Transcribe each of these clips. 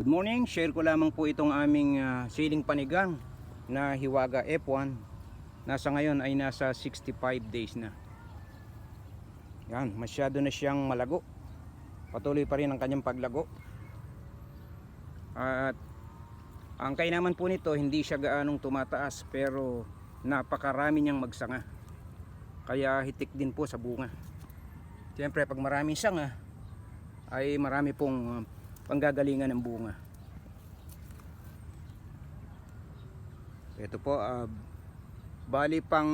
Good morning, share ko lamang po itong aming siling panigang na Hiwaga F1. Ngayon ay nasa 65 days na. Yan, masyado na siyang malago. Patuloy pa rin ang kanyang paglago. At ang kainaman po nito, hindi siya gaanong tumataas pero napakarami niyang magsanga. Kaya hitik din po sa bunga. Siyempre pag maraming sanga ay marami pong panggagalingan ng bunga. Ito po, bali pang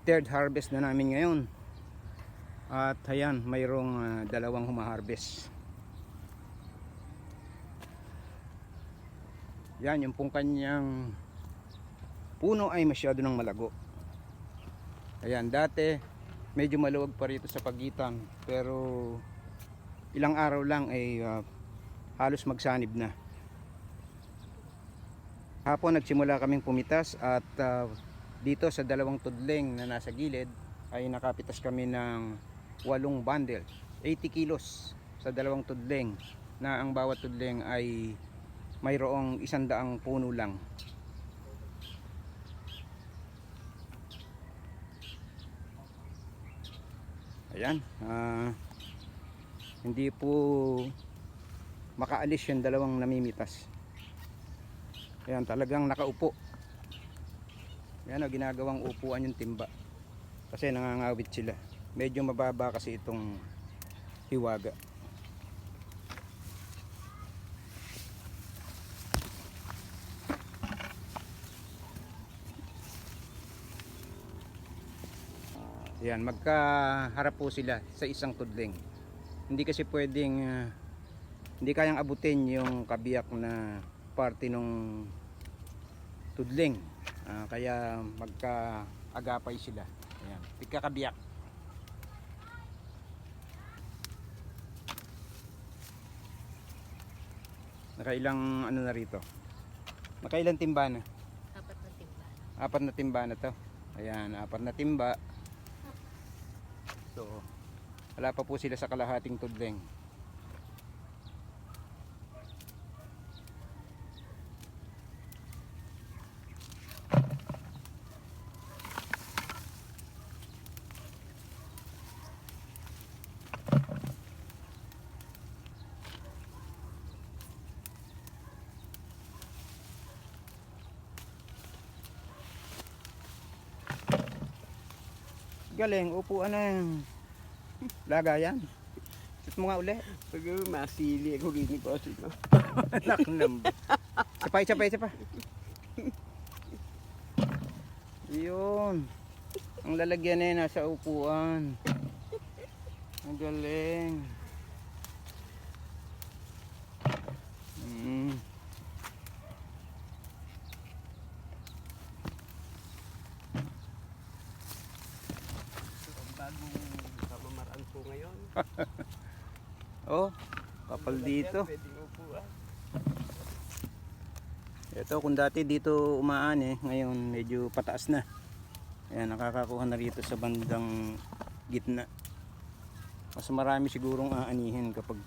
third harvest na namin ngayon. At ayan, mayroong dalawang humaharvest. Yan, yung pong kanyang puno ay masyado ng malago. Ayan, dati medyo maluwag pa rito sa pagitan, pero ilang araw lang ay halos magsanib na. Hapon nagsimula kaming pumitas at dito sa dalawang tudling na nasa gilid ay nakapitas kami ng 8 bundle, 80 kilos sa dalawang tudling, na ang bawat tudling ay mayroong 100 puno lang. Ayan, hindi po makaalis yung dalawang namimitas. Ayan, talagang nakaupo. Ayan, ginagawang upuan yung timba kasi nangangawit sila. Medyo mababa kasi itong hiwaga. Ayan, magkaharap po sila sa isang tudling. Hindi kasi pwedeng hindi kayang abutin yung kabiyak na parte ng tudling. Kaya magkaagapay sila. Ayan, pagkakabiyak. Nakailang ano na rito? Nakailang timba na? 4 na timba. 4 na timba na to. Ayan, 4 na timba. So, wala pa po sila sa kalahating tudling. Galing, upuan na yung lagayan. Sit mo nga uli. Pag masili ako gini ko sino. Anak ng Isa pa. Yun. Ang lalagyan eh nasa upuan. Ang galing. Bagong kamamaraan po ngayon. Oh, kapal dito. Pwedeng upuan. Ito kung dati dito umaan ngayon medyo pataas na. Ayan, nakakakuha na rito sa bandang gitna. Mas marami sigurong aanihin kapag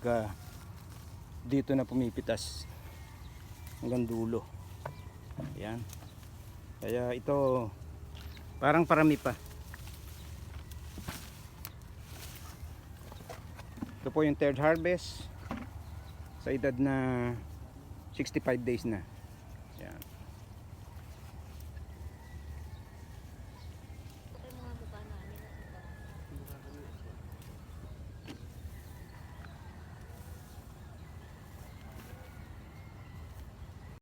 dito na pumipitas hanggang dulo. Ayan. Kaya ito parang parami pa. Ito po yung third harvest sa edad na 65 days na. Ayan.